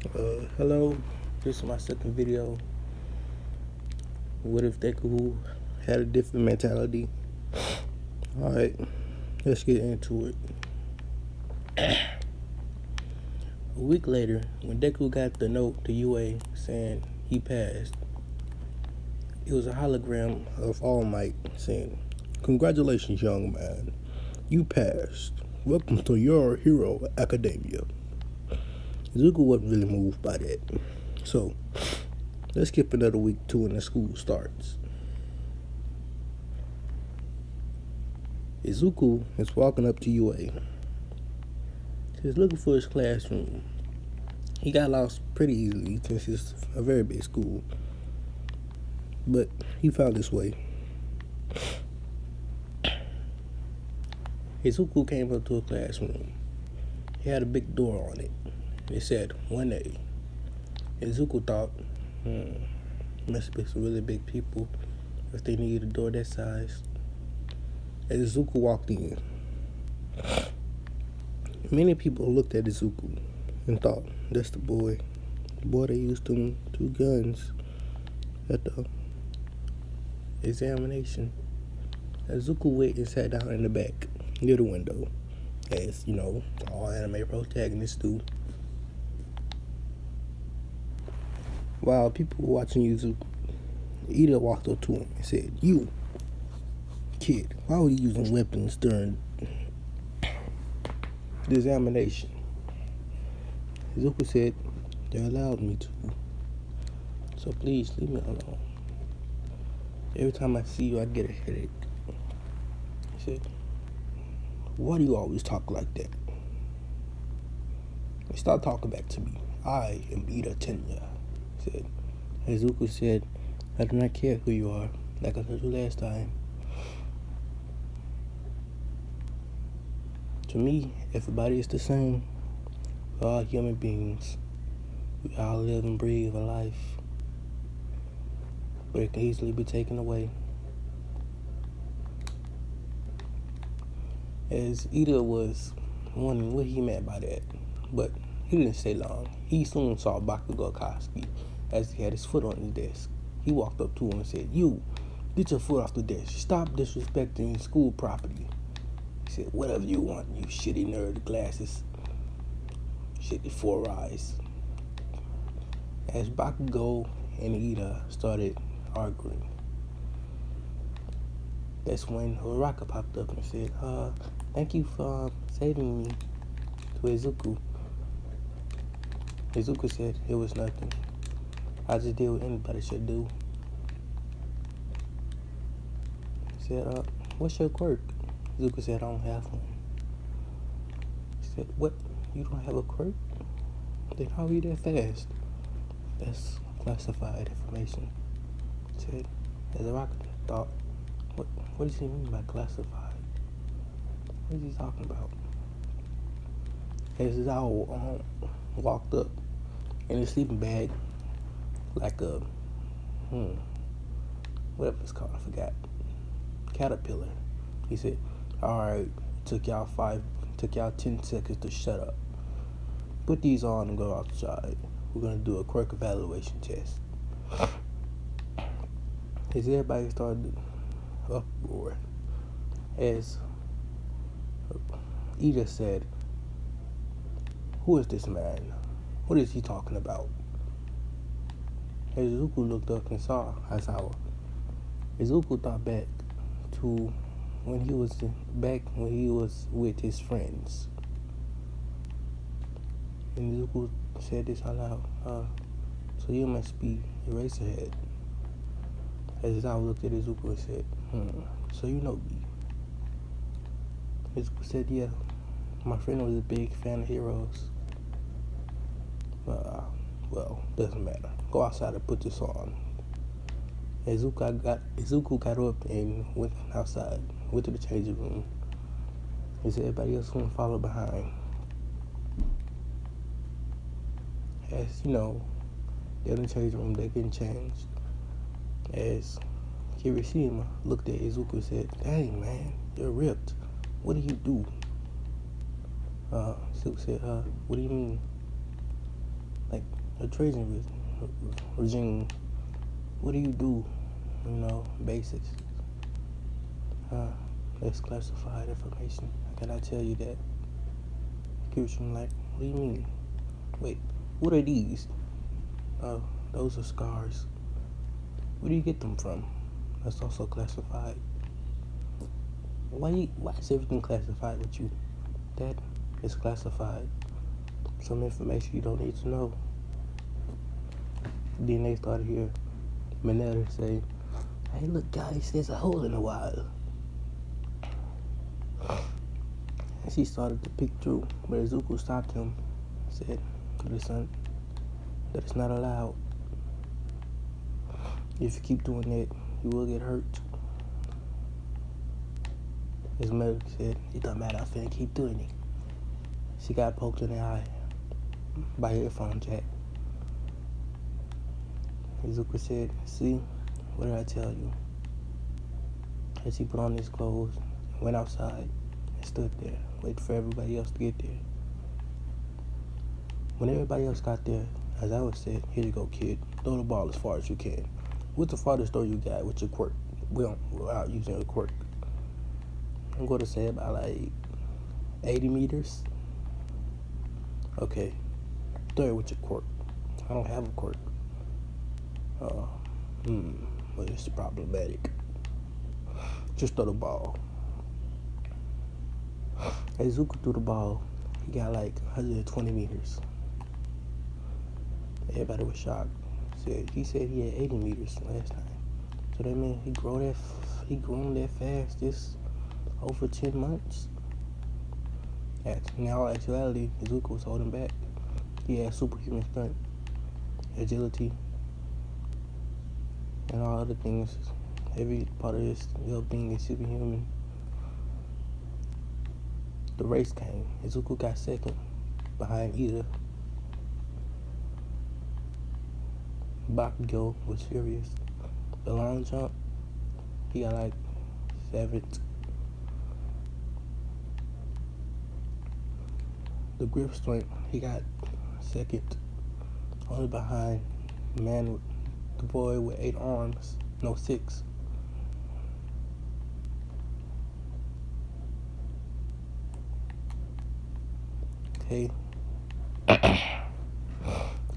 Hello, this is my second video. What if deku had a different mentality? Alright, let's get into it. A week later, when Deku got the note to UA saying he passed, it was a hologram of All Might saying, "Congratulations, young man. You passed. Welcome to your hero academia." Izuku wasn't really moved by that. So, let's skip another week to when the school starts. Izuku is walking up to UA. He's looking for his classroom. He got lost pretty easily since it's a very big school, but he found his way. Izuku came up to a classroom. He had a big door on it. It said 1A. Izuku thought, must be some really big people if they need a door that size. As Izuku walked in, many people looked at Izuku and thought, that's the boy that used them 2 guns at the examination. Izuku went and sat down in the back near the window, as you know, all anime protagonists do. While people were watching Izuku, Ida walked up to him and said, "You, kid, why were you using weapons during the examination?" Izuku said, "They allowed me to, so please leave me alone. Every time I see you, I get a headache." He said, "Why do you always talk like that? Stop talking back to me. I am Ida Tenya," he said. Izuku said, "I do not care who you are, like I told you last time. To me, everybody is the same. We're all human beings. We all live and breathe a life, but it can easily be taken away." As Ida was wondering what he meant by that, but he didn't stay long. He soon saw Bakugo Koski as he had his foot on his desk. He walked up to him and said, "You, get your foot off the desk. Stop disrespecting school property." He said, "Whatever you want, you shitty nerd glasses, shitty 4 eyes." As Bakugo and Ida started arguing, that's when Uraka popped up and said, "Thank you for saving me," to Izuku. Izuku said, "It was nothing. I just did what anybody should do." He said, "What's your quirk?" Izuku said, "I don't have one." He said, "What? You don't have a quirk? Then how are you that fast?" "That's classified information," he said. As Uraka thought, what does he mean by classified? What is he talking about? As Zao walked up in his sleeping bag, like a whatever it's called, I forgot, caterpillar. He said, "Alright, took y'all 10 seconds to shut up. Put these on and go outside. We're gonna do a quirk evaluation test." As everybody started uproar, as Ida said, "Who is this man? What is he talking about?" As Izuku looked up and saw Aizawa, Izuku thought back to when he was with his friends. And Izuku said this out loud, "So you must be Eraserhead." As Aizawa looked at Izuku and said, "So you know me?" Izuku said, "Yeah, my friend was a big fan of heroes." Well, doesn't matter. Go outside and put this on." Izuku got up and went outside, went to the changing room. As everybody else went and followed behind. As you know, they're in the changing room, they're getting changed. As Kirishima looked at Izuku and said, "Dang, man, you're ripped. What do you do?" Izuku said, "What do you mean?" like a treason regime. What do you do? You know, basics. That's classified information. How can I tell you that? Christian, like, what do you mean? Wait, what are these? Oh, those are scars. Where do you get them from? That's also classified. Why is everything classified with you? That is classified. Some information you don't need to know. Then they started here. Minetta say, hey look guys, there's a hole in the wall. And she started to peek through, but Izuku stopped him. Said to the son that it's not allowed. If you keep doing that, you will get hurt. His mother said, it don't matter, I'm finna keep doing it. She got poked in the eye by her earphone jack. Izuku said, see, what did I tell you? As he put on his clothes, went outside, and stood there, waiting for everybody else to get there. When everybody else got there, as I was said, here you go, kid. Throw the ball as far as you can. What's the farthest throw you got with your quirk? Without using a quirk. I'm going to say about like 80 meters. Okay, throw it with your quirk. I don't have a quirk. But it's problematic. Just throw the ball. As Zuko threw the ball, he got like 120 meters. Everybody was shocked. He said he had 80 meters last time. So that means he grown that fast just over 10 months. In all actuality, Izuku was holding back. He had superhuman strength, agility, and all other things. Every part of his being is superhuman. The race came. Izuku got second behind Ida. Bakugo was furious. The long jump, he got like 7th. The grip strength, he got 2nd. Only behind the boy with 8 arms. No, 6. Okay.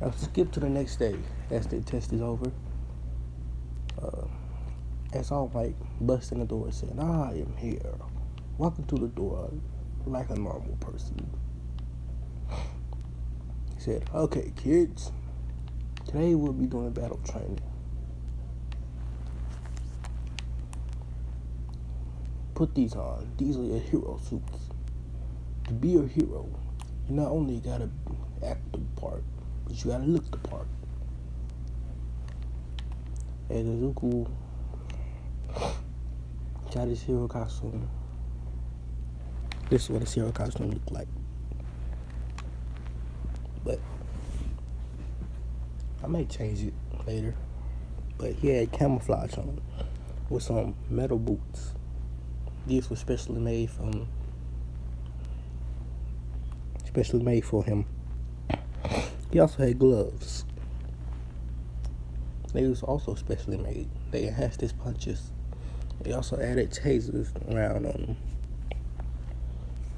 I'll skip to the next day as the test is over. As All Might busting the door saying, I am here. Walking through the door like a normal person. He said, okay, kids. Today we'll be doing battle training. Put these on. These are your hero suits. To be a hero, you not only gotta act the part, but you gotta look the part. And Izuku got his hero costume. This is what his hero costume looked like. But I might change it later. But he had camouflage on with some metal boots. These were specially made for him. He also had gloves. They was also specially made. They enhanced his punches. They also added tasers around on him.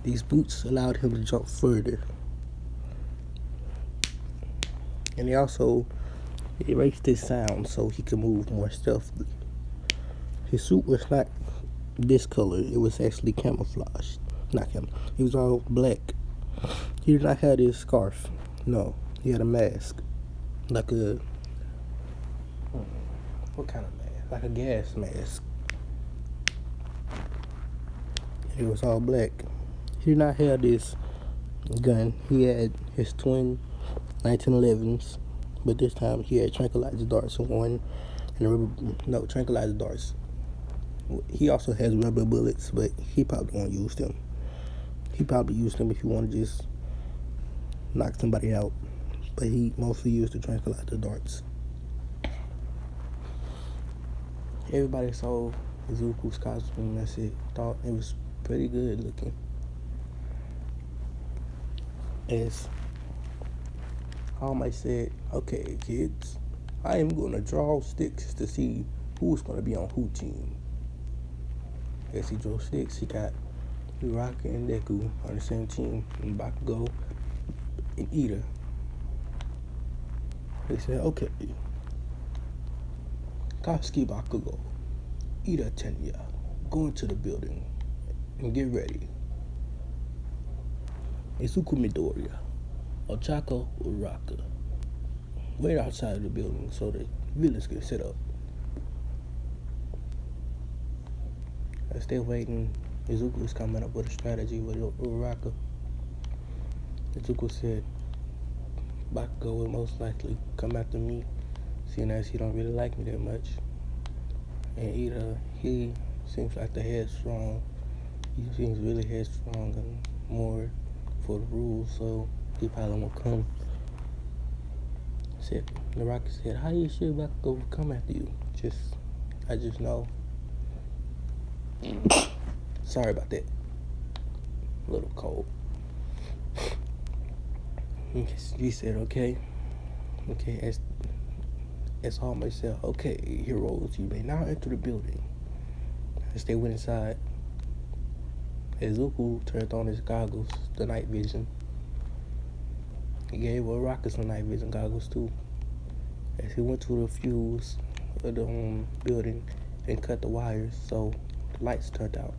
These boots allowed him to jump further. And they also erased his sound so he could move more stealthily. His suit was not this color. It was actually camouflaged. Not camouflage. It was all black. He did not have his scarf. No. He had a mask. Like a... What kind of mask? Like a gas mask. It was all black. He did not have this gun. He had his twin 1911s, but this time he had tranquilizer darts in one, and tranquilizer darts. He also has rubber bullets, but he probably won't use them. He probably used them if he wanted to just knock somebody out, but he mostly used the tranquilizer darts. Everybody saw Izuku's costume. That's it. Thought it was pretty good looking. As All Might said, okay, kids, I am going to draw sticks to see who's going to be on who team. As he drew sticks, he got Uraka and Deku on the same team, and Bakugo and Ida. He said, okay, Katsuki Bakugo, Ida Tenya, go into the building and get ready. Izuku Midoriya, Ochako Uraka, wait outside of the building so the villains can set up. As they're waiting, Izuku is coming up with a strategy with Uraka. Izuku said, Bakugo will most likely come after me, seeing as he don't really like me that much. And Ida, he seems like the headstrong. He seems really headstrong and more for the rules, so he probably won't come. Uraka said, how you sure Bakugo will come after you? I just know. Sorry about that. A little cold. He said, okay, as All Might said, okay, heroes, you may now enter the building. As they went inside, Izuku turned on his goggles, the night vision. He gave Uraka some night vision goggles too. As he went to the fuse of the building and cut the wires so the lights turned out.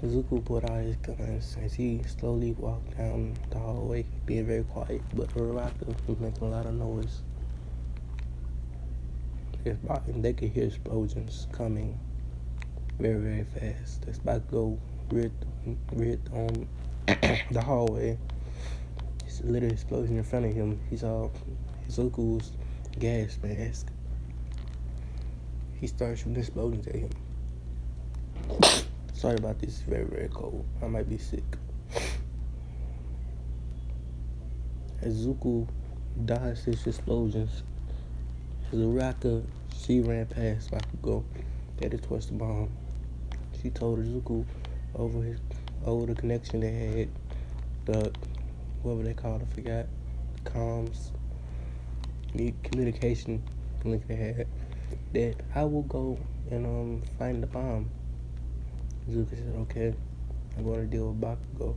Izuku pulled out his guns as he slowly walked down the hallway, being very quiet, but Uraka was making a lot of noise. And they could hear explosions coming very, very fast. As Bakugo reared the hallway, it's a little explosion in front of him. He saw Izuku's gas mask. He started shooting explosions at him. Sorry about this, very, very cold. I might be sick. As Izuku dodged his explosions, Uraka, she ran past Bakugo, headed towards the bomb. She told Izuku over the connection they had, whatever they called it, I forgot, comms, the communication link they had, that I will go and find the bomb. Izuku said, okay, I'm going to deal with Bakugo.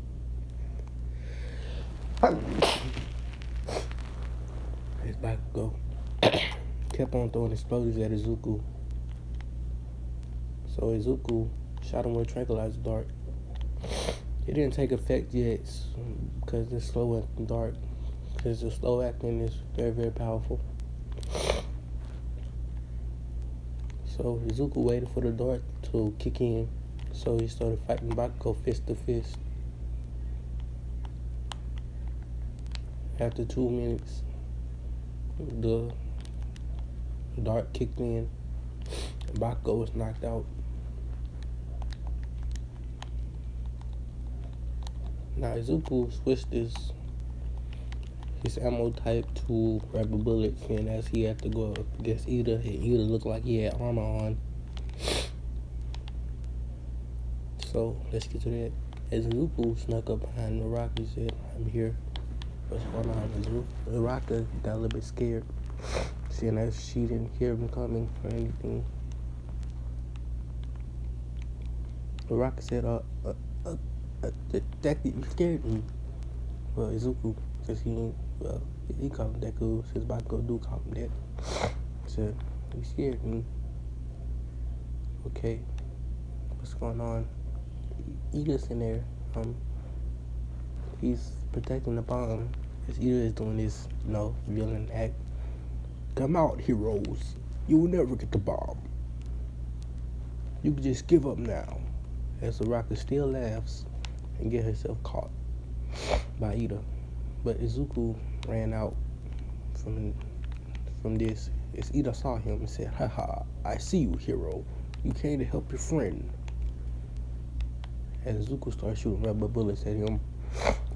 As Bakugo kept on throwing explosions at Izuku. So Izuku shot him with a tranquilizer dart. It didn't take effect yet because it's slow and dark. Because the slow acting is very, very powerful. So Izuku waited for the dart to kick in. So he started fighting Bakugo fist to fist. After 2 minutes, the dart kicked in, and Bakugo was knocked out. Now Izuku switched his ammo type to rubber bullets, and as he had to go up against Ida, and Ida looked like he had armor on. So let's get to that. As Izuku snuck up behind Uraka, he said, I'm here. What's going on? Uraka got a little bit scared, seeing as she didn't hear him coming or anything. Uraka said, Deku, you scared me. Well, Izuku, since he called him Deku, since Bakugo do call him that. Said, you scared me. Okay, what's going on? Ida's in there. He's protecting the bomb. As Ida is doing this, villain act. Come out, heroes. You will never get the bomb. You can just give up now. As Uraka still laughs and get herself caught by Ida. But Izuku ran out from this. As Ida saw him and said, haha, I see you, hero. You came to help your friend. As Izuku started shooting rubber bullets at him,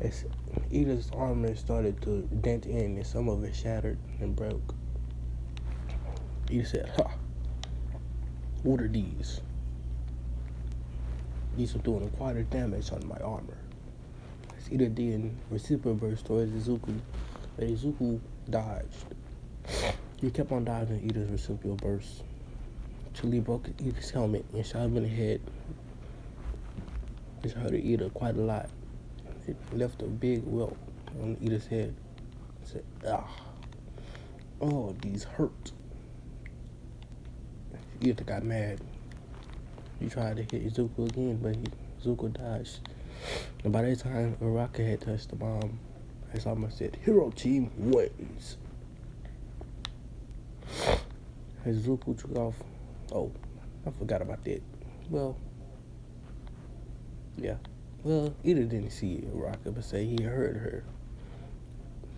as Ida's armor started to dent in and some of it shattered and broke. Ida said, what are these? These are doing quite a damage on my armor. As Ida did reciprocate towards Izuku, But Izuku dodged. He kept on dodging Ida's reciprocal burst till he broke Ida's helmet and shot him in the head. This hurt Ida quite a lot. It left a big welt on Ida's head. He said, ah, oh, these hurt. Ida got mad. He tried to hit Izuku again, but Izuku dodged. And by that time, Uraka had touched the bomb. Aizawa said, Hero Team wins. Izuku took off. Oh, I forgot about that. Well, yeah. Well, Ida didn't see Uraka, but say he heard her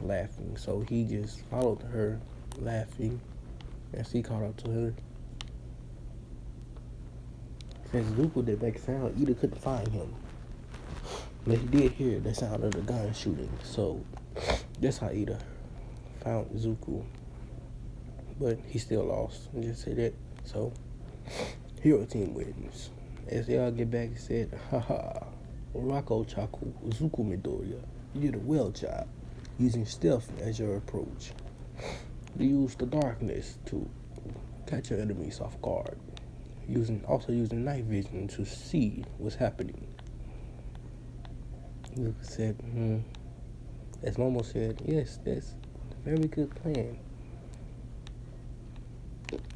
laughing. So he just followed her laughing as he caught up to her. Since Izuku didn't make a sound, Ida couldn't find him. But he did hear the sound of the gun shooting. So that's how Ida found Izuku. But he still lost. I just say that. So, Hero Team wins. As they all get back, he said, haha, Rako Chaku, Izuku Midoriya, you did a well job using stealth as your approach. You used the darkness to catch your enemies off guard. Also using night vision to see what's happening. Izuku said, As Momo said, yes, that's a very good plan.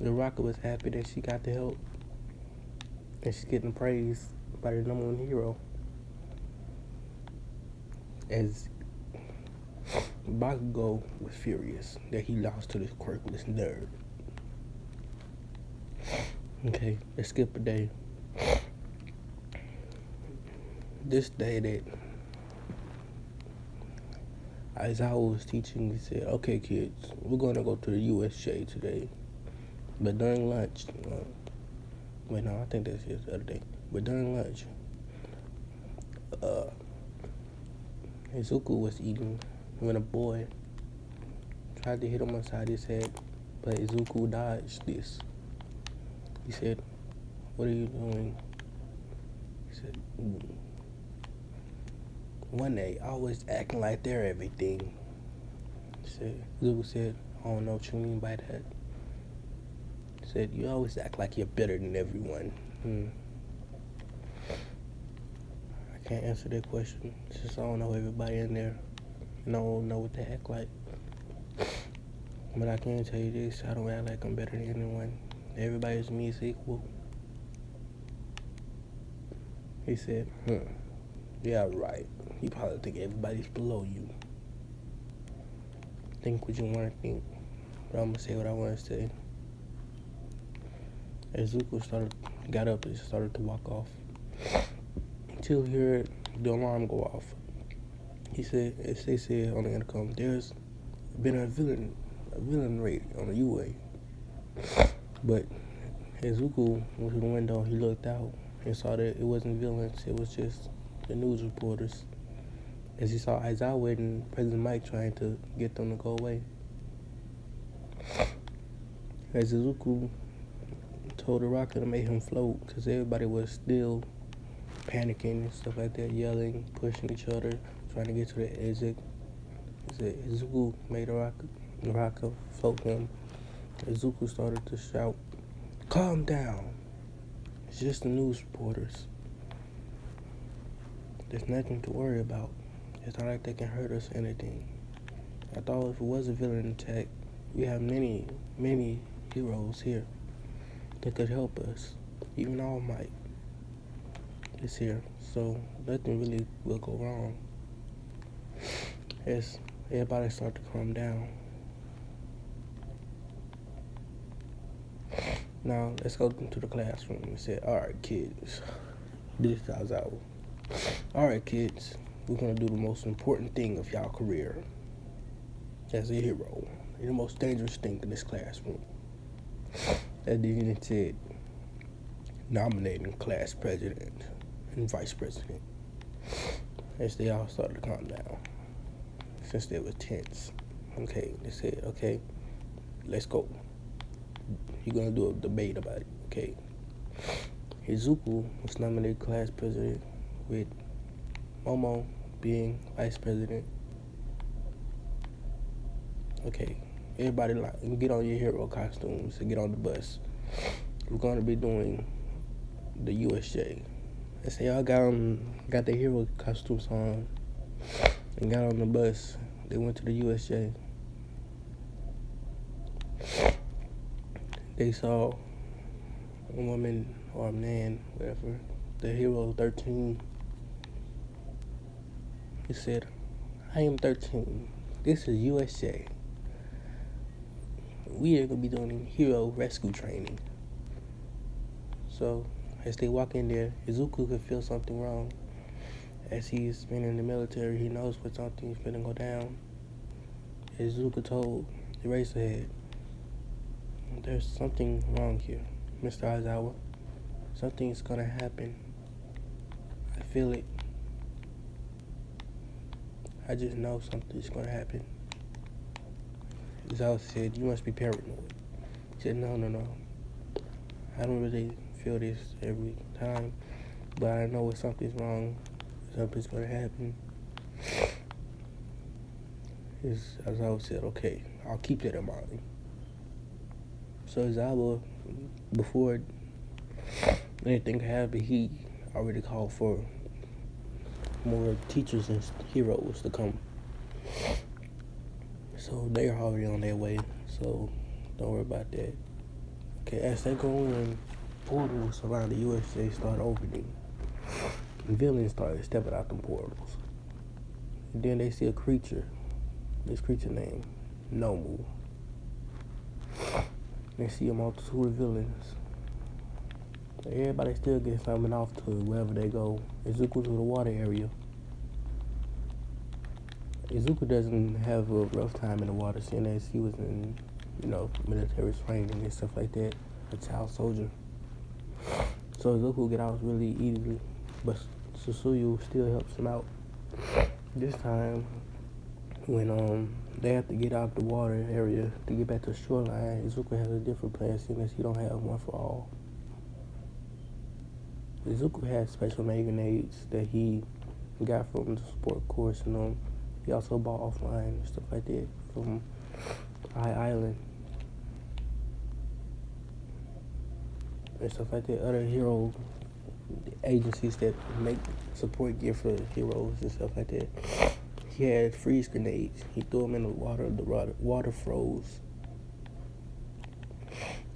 Uraka was happy that she got the help. And she's getting praised by the number one hero. As Bakugo was furious that he lost to this quirkless nerd. Okay, let's skip a day. This day that Aizawa was teaching, he said, okay kids, we're going to go to the USJ today. But during lunch, I think that's the other day. But during lunch, Izuku was eating when a boy tried to hit him upside his head, but Izuku dodged this. He said, what are you doing? He said, one day, always acting like they're everything. Izuku said, I don't know what you mean by that. He said, you always act like you're better than everyone. I can't answer that question. Since I don't know everybody in there. And I don't know what they act like. But I can tell you this, I don't act like I'm better than anyone. Everybody to me is equal. He said, yeah, right. You probably think everybody's below you. Think what you want to think. But I'm going to say what I want to say. As Zuko got up and started to walk off. Until he heard the alarm go off. He said, as they said on the intercom, there's been a villain raid on the UA. But as Zuko went to the window, he looked out and saw that it wasn't villains, it was just the news reporters. As he saw Aizawa and President Mike trying to get them to go away. As Izuku told Uraka to make him float, because everybody was still panicking and stuff like that, yelling, pushing each other, trying to get to the exit. He said Izuku made Uraka float him. Izuku started to shout, calm down. It's just the news reporters. There's nothing to worry about. It's not like they can hurt us or anything. I thought if it was a villain attack, we have many, many heroes here that could help us. Even All Might is here, so nothing really will go wrong. As everybody started to calm down. Now, let's go into the classroom and say, alright kids, this is Aizawa. Alright kids, we're going to do the most important thing of y'all career as a hero. The most dangerous thing in this classroom. As the unit said, nominating class president and vice president. As they all started to calm down. Since they were tense. Okay, they said, okay, let's go. You're going to do a debate about it, okay? Izuku was nominated class president with Momo being vice president. okay, everybody get on your hero costumes and get on the bus. We're gonna be doing the USJ. They say y'all got their hero costumes on and got on the bus. They went to the USJ. They saw a woman or a man, whatever, the hero 13. He said, I am 13. This is USJ. We are going to be doing hero rescue training. So, as they walk in there, Izuku could feel something wrong. As he's been in the military, he knows when something's going to go down. Izuku told Eraserhead, there's something wrong here, Mr. Aizawa. Something's going to happen. I feel it. I just know something's going to happen. Aizawa said, you must be paranoid. He said, no. I don't really feel this every time, but I know if something's wrong, something's going to happen. Aizawa said, okay, I'll keep that in mind. So Aizawa, before anything happened, he already called for more teachers and heroes to come. So they're already on their way, so don't worry about that. Okay, as they go in, portals around the USA start opening. And villains started stepping out them portals. And then they see a creature. This creature named Nomu. They see a multitude of villains. Everybody still gets something off to wherever they go. Izuku to the water area. Izuku doesn't have a rough time in the water, seeing as he was in, military training and stuff like that, a child soldier. So Izuku get out really easily, but Susuyu still helps him out. This time, when they have to get out the water area to get back to the shoreline, Izuku has a different plan, seeing as he don't have one for all. Izuku has special made grenades that he got from the support course, and he also bought offline and stuff like that from Island and stuff like that. Other hero agencies that make support gear for heroes and stuff like that. He had freeze grenades. He threw them in the water froze.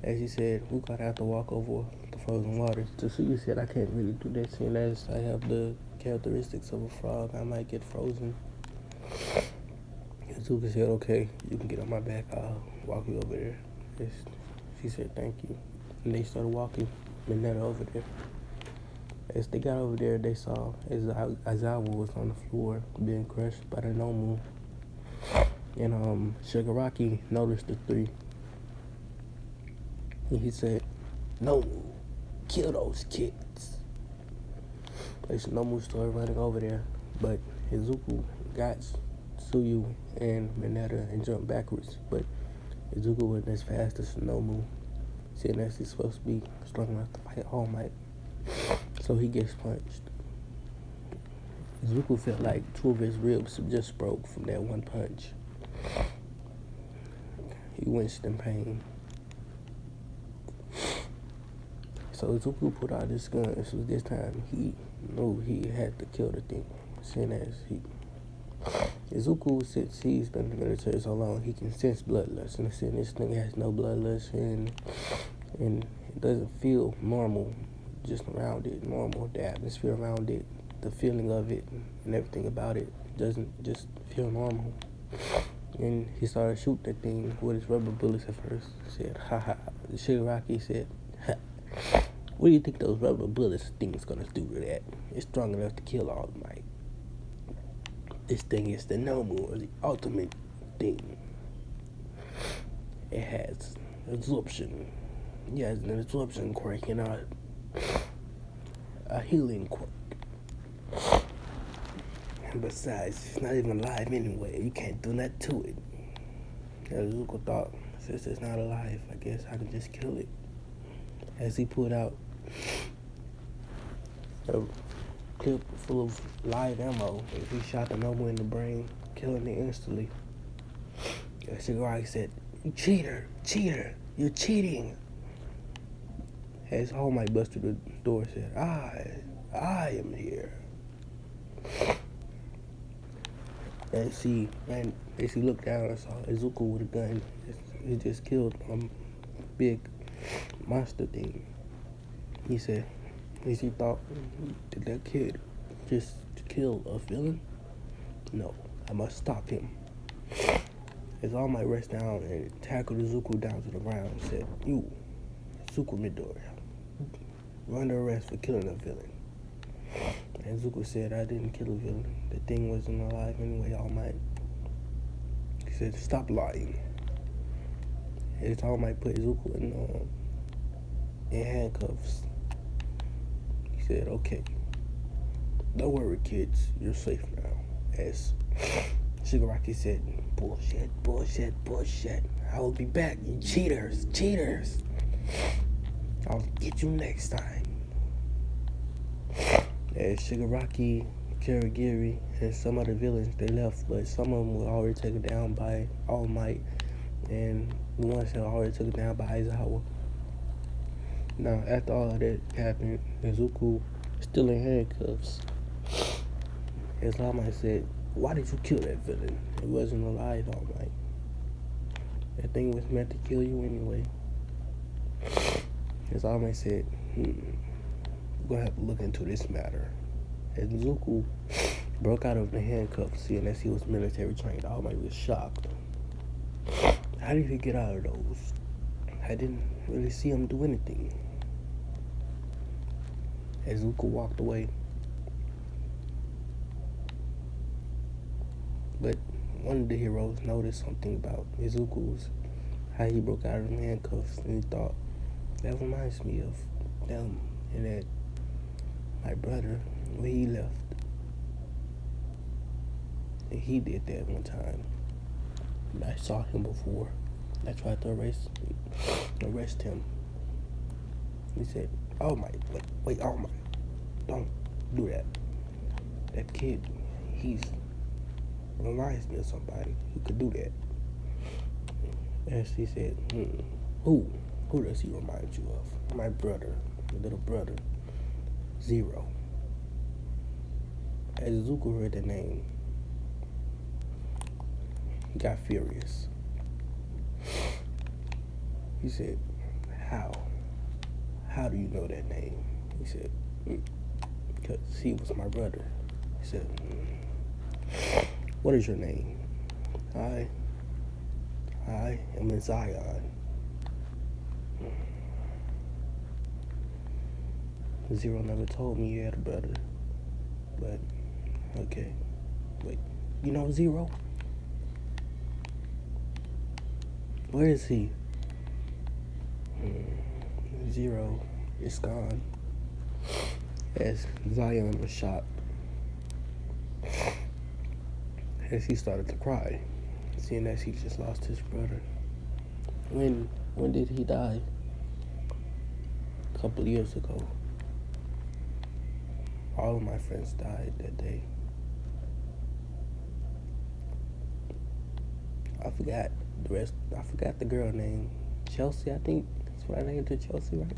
As he said, we gotta have to walk over the frozen water. Tsuyu said, I can't really do that, seeing as I have the characteristics of a frog. I might get frozen. Izuku said, okay, you can get on my back. I'll walk you over there. She said, thank you. And they started walking Mineta over there. As they got over there, they saw Aizawa was on the floor being crushed by the Nomu. And Shigaraki noticed the three. And he said, Nomu, kill those kids. Nomu started running over there, but Izuku got Tsuyu and Mineta and jumped backwards. But Izuku wasn't as fast as Nomu, seeing as he's supposed to be strong enough to fight All Might. So he gets punched. Izuku felt like two of his ribs just broke from that one punch. He winced in pain. So Izuku pulled out his gun. So this time he knew he had to kill the thing. Seeing as Izuku, since he's been in the military so long, he can sense bloodlust. And seeing this thing has no bloodlust and it doesn't feel normal just around it, normal. The atmosphere around it, the feeling of it, and everything about it doesn't just feel normal. And he started shooting that thing with his rubber bullets at first. He said, haha. Shigaraki said, ha. What do you think those rubber bullets thing's gonna do to that? It's strong enough to kill All Might. This thing is the Nomu, or the ultimate thing. It has absorption. Yeah, it's an absorption quirk and a healing quirk. And besides, it's not even alive anyway. You can't do nothing to it. Izuku thought, since it's not alive, I guess I can just kill it. As he pulled out a clip full of live ammo, he shot the Nomu in the brain, killing it instantly. Shigaraki said, "You cheater, cheater, you're cheating." As All Might busted the door, said, I am here. And she looked down and saw Izuku with a gun. He just killed a big monster thing. He said, she thought, did that kid just kill a villain? No, I must stop him. As All Might rushed down and tackled Izuku down to the ground and said, "You, Izuku Midoriya, you're under arrest for killing a villain." And Izuku said, "I didn't kill a villain. The thing wasn't alive anyway, All Might." He said, "Stop lying." As All Might put Izuku in handcuffs, he said, "Okay, don't worry, kids, you're safe now." As Shigaraki said, "Bullshit, bullshit, bullshit. I will be back, you cheaters, cheaters. I'll get you next time." As Shigaraki, Karagiri, and some other villains, they left, but some of them were already taken down by All Might, and the ones that were already taken down by Aizawa. Now, after all of that happened, Izuku still in handcuffs. As All Might said, "Why did you kill that villain? It wasn't alive, All Might. That thing was meant to kill you anyway." As All Might said, we're gonna have to look into this matter. As Izuku broke out of the handcuffs, seeing as he was military trained, All Might was shocked. How did he get out of those? I didn't really see him do anything. As Izuku walked away. But one of the heroes noticed something about Izuku's, how he broke out of the handcuffs, and he thought, that reminds me of them and that my brother, when he left. And he did that one time. And I saw him before. I tried to arrest him. He said, "Oh my, wait, oh my, don't do that. That kid, he reminds me of somebody who could do that." And she said, Who does he remind you of?" "My brother, my little brother, Zero." As Izuku heard the name, he got furious. He said, How do you know that name?" He said, "Because he was my brother." He said, "What is your name?" I am in Zion." "Zero never told me you had a brother. But, okay. Wait, you know Zero? Where is he?" Zero is gone. As Zion was shot, as he started to cry, seeing as he just lost his brother. When did he die? A couple of years ago. All of my friends died that day. I forgot the rest. I forgot the girl name. Chelsea, I think. That's what I named her, Chelsea, right?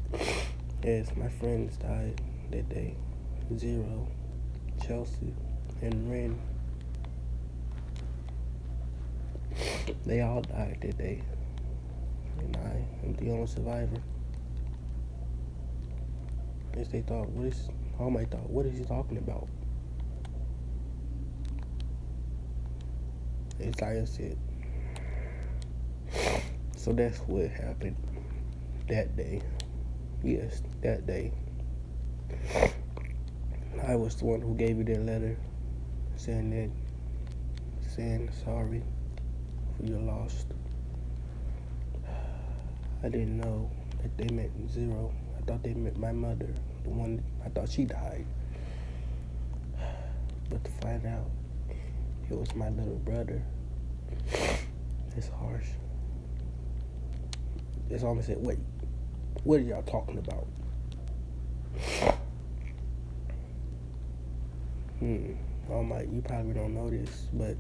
Yes, my friends died that day. Zero, Chelsea, and Ren. They all died that day. And I am the only survivor. As they thought, All Might thought, what is he talking about? As Zion said, so that's what happened that day. Yes, that day. I was the one who gave you that letter saying sorry for your loss. I didn't know that they meant Zero. I thought they meant my mother, the one I thought she died. But to find out it was my little brother, it's harsh. It's almost said, wait, what are y'all talking about? All Might, you probably don't know this, but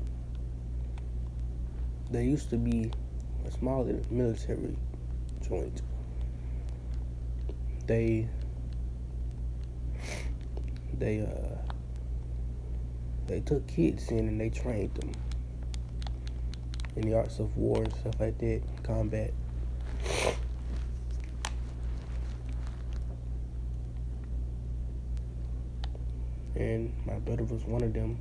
There used to be a small military joint. They they uh they took kids in and they trained them in the arts of war and stuff like that, combat. And my brother was one of them.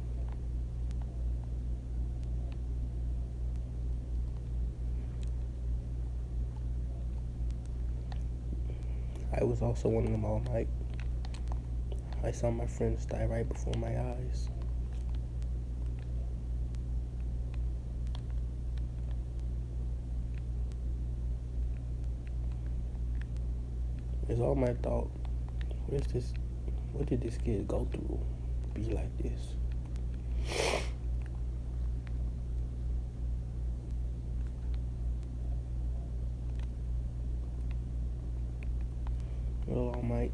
I was also one of them all night. I saw my friends die right before my eyes. It's all my thought. What did this kid go through to be like this? Well, all might.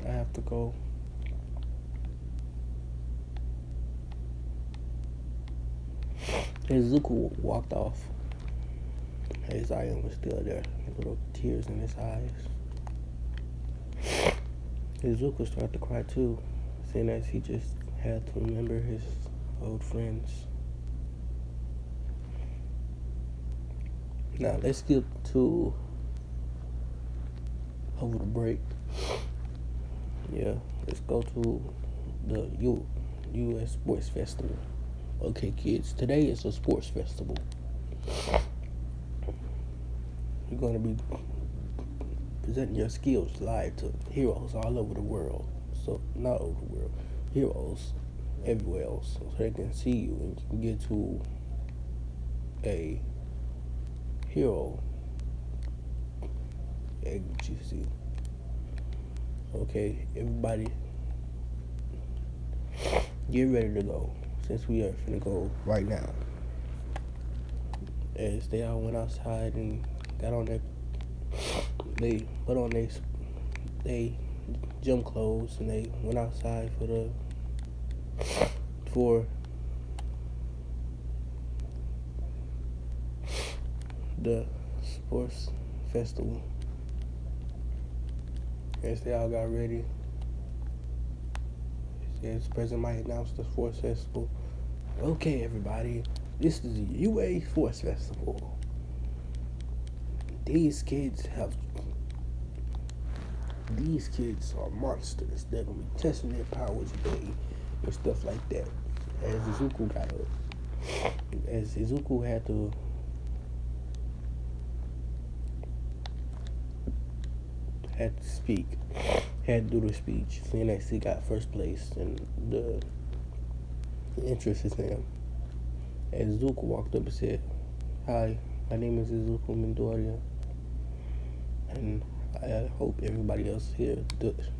I have to go. Izuku walked off. His Zion was still there, little tears in his eyes. Izuku started to cry too, seeing as he just had to remember his old friends. Now let's skip to over the break. Yeah, let's go to the U.S. Sports Festival. Okay, kids, today is a sports festival. You're going to be presenting your skills live to heroes all over the world. So, not over the world, heroes everywhere else. So they can see you and you can get to a hero agency. Okay, everybody, get ready to go. Since we are finna go right now. As they all went outside and got on they put on they gym clothes and they went outside for the sports festival. As they all got ready, as the president might announce the sports festival. Okay, everybody, this is the UA Sports Festival. These kids are monsters. They're gonna be testing their powers today and stuff like that. As Izuku got up, as Izuku had to speak, had to do the speech, seeing as he got first place and the interest is him. As Izuku walked up and said, "Hi, my name is Izuku Midoriya, and I hope everybody else here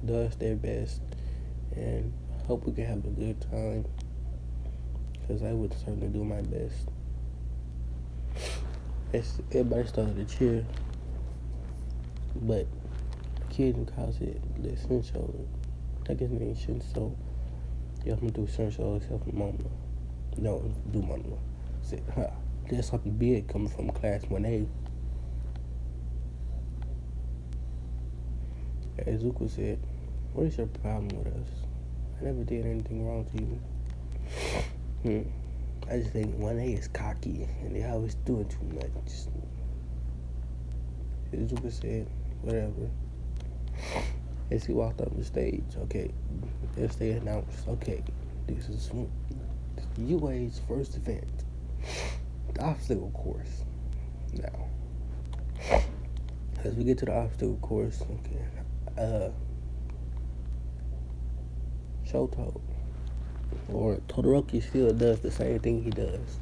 does their best, and hope we can have a good time, because I would certainly do my best." As everybody started to cheer, but the kid in college said, "Listen, take his name, Shinso. You have to do Shinso except for Mama. No, do Mama." Said, there's something big coming from class 1A. Izuku said, "What is your problem with us? I never did anything wrong to you. I just think 1A is cocky and they always doing too much." Izuku said, "Whatever." As he walked up the stage, okay, as they announced, okay, this is UA's first event, the obstacle course. Now, as we get to the obstacle course, okay, Shoto, or Todoroki, still does the same thing he does,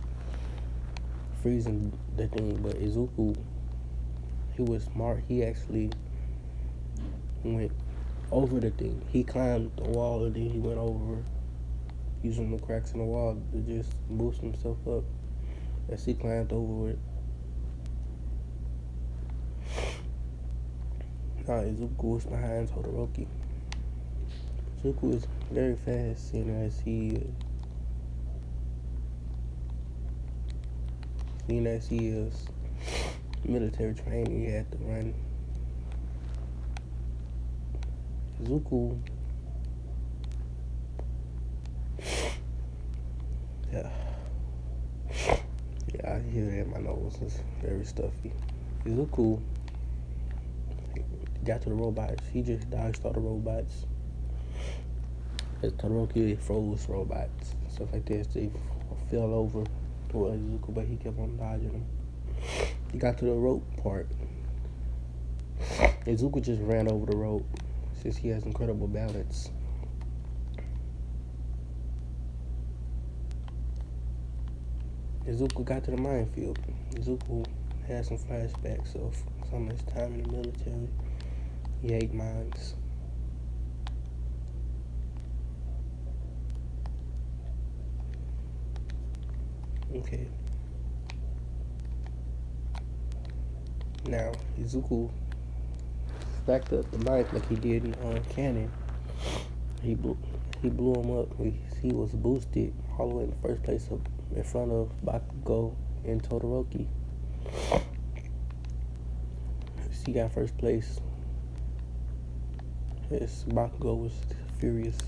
freezing the thing, but Izuku, he was smart. He actually went over the thing. He climbed the wall and then he went over, using the cracks in the wall to just boost himself up as he climbed over it. Now Izuku was behind Todoroki. Izuku is very fast, seeing as he Being as he is military training, he had to run. Izuku, yeah, I hear it in my nose. It's very stuffy. Izuku got to the robots. He just dodged all the robots. As Todoroki froze robots, stuff like this. They fell over towards Izuku, but he kept on dodging them. He got to the rope part. Izuku just ran over the rope since he has incredible balance. Izuku got to the minefield. Izuku had some flashbacks of some of his time in the military. He ate mines. Okay. Now, Izuku stacked up the knife like he did in Cannon. He blew him up. He was boosted all the way in the first place up in front of Bakugo and Todoroki. He got first place. His Bakugo was furious.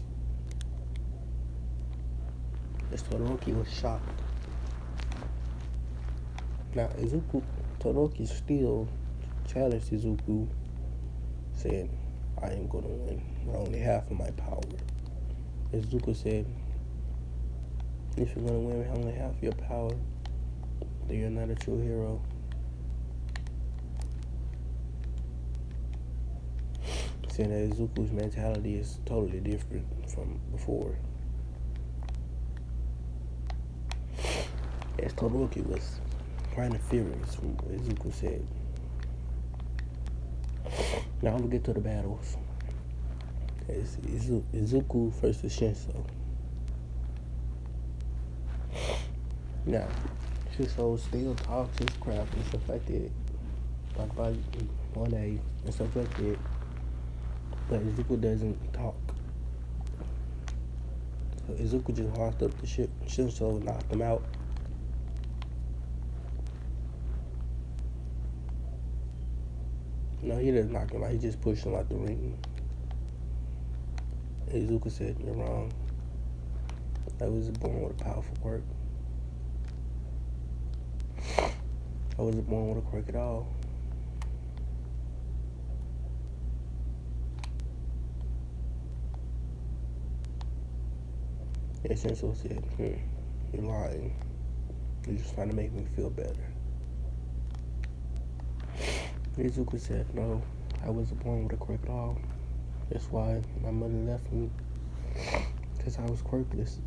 His Todoroki was shocked. Now, Todoroki still challenged Izuku, saying, I am going to win with only half of my power. Izuku said, if you're going to win with only half of your power, then you're not a true hero. Saying that Izuku's mentality is totally different from before. As Todoroki was kind of furious from what Izuku said. Now we get to the battles. It's Izuku versus Shinso. Now, Shinso still talks his crap and stuff like that. Talk about 1A and stuff like that. But Izuku doesn't talk. So Izuku just walked up the ship. Shinso knocked him out. No, he didn't knock him out. He just pushed him out the ring. Izuku said, you're wrong. I was born with a powerful quirk. I wasn't born with a quirk at all. And Shinso said, you're lying. You're just trying to make me feel better. Izuku said, no, I wasn't born with a quirk at all. That's why my mother left me, because I was quirkless.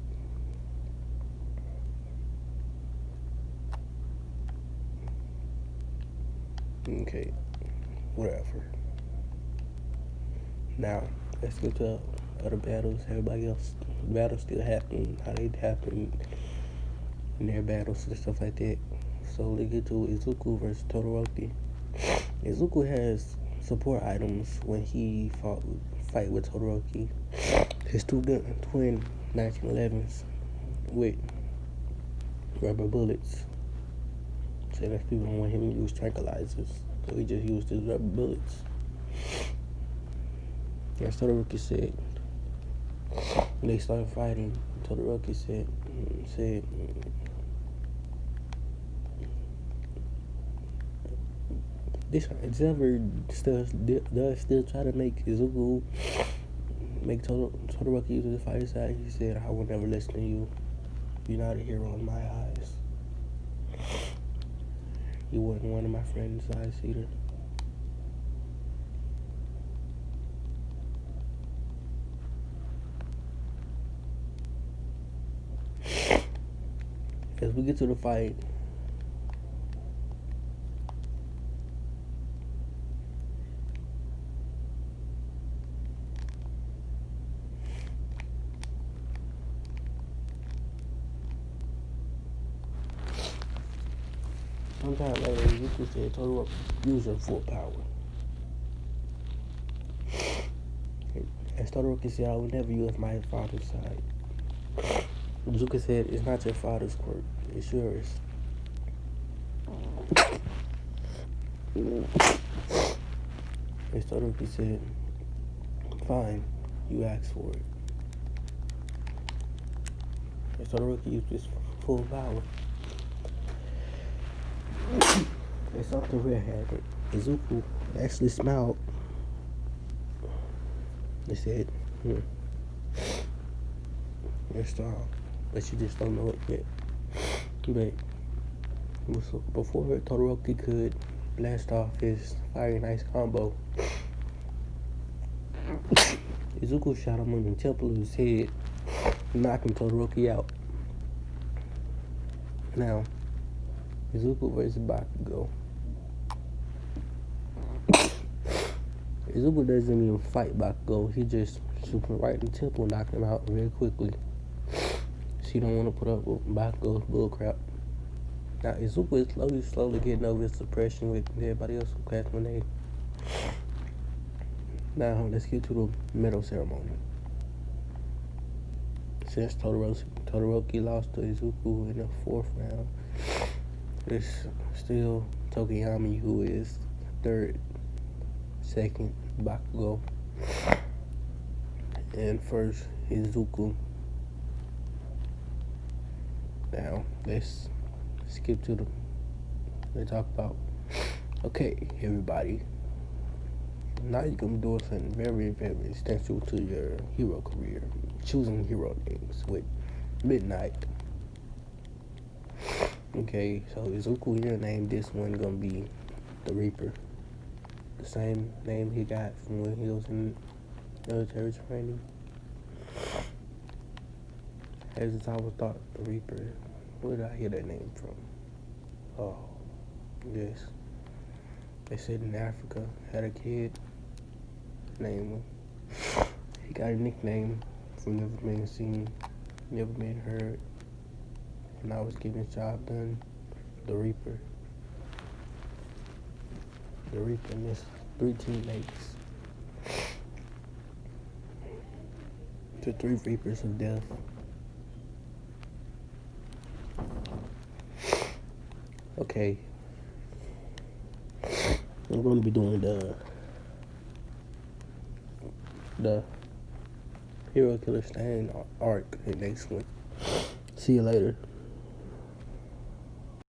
Okay, whatever. Now, let's get to other battles. Everybody else, battles still happen, how they happen in their battles and stuff like that. So let's get to Izuku versus Todoroki. Izuku has support items when he fight with Todoroki. His twin 1911s with rubber bullets. So that people don't want him to use tranquilizers, so he just used his rubber bullets. As Todoroki said, when they started fighting, Todoroki said, this Xavier does still try to make Izuku make Todoroki use his fighting side. He said, I will never listen to you. You're not a hero in my eyes. You wasn't one of my friends' eyes either. As we get to the fight, sometime later, Izuku said, Todoroki, use your full power. As Todoroki said, I would never use my father's side. Izuku said, it's not your father's quirk, it's yours. And Todoroki said, fine, you asked for it. And Todoroki used his full power. And something weird happened. Izuku actually smiled. They said, you're strong, but you just don't know it yet. But before Todoroki could blast off his fire and ice combo, Izuku shot him in the temple of his head, knocking Todoroki out. Now, Izuku versus Bakugo. Izuku doesn't even fight Bakugo. He just shoots him right in the temple, knocking him out very quickly. She don't want to put up with Bakugo's bullcrap. Now, Izuku is slowly getting over his suppression with everybody else who class when they. Now, let's get to the medal ceremony. Since Todoroki lost to Izuku in the 4th round, it's still Tokiyami who is third, second Bakugo, and first Izuku. Now, let's skip to they talk about, okay, everybody, now you're going to be doing something very, very essential to your hero career, choosing hero names with Midnight. Okay, so Izuku, your name, this one going to be the Reaper. The same name he got from when he was in military training. As I always thought, the Reaper, where did I hear that name from? Oh, yes. They said in Africa, had a kid named him. He got a nickname from never being seen, never been heard, and I was getting his job done. The Reaper. The Reaper and his 3 teammates. The 3 Reapers of Death. Okay. I'm going to be doing the Hero Killer Stain arc in next one. See you later.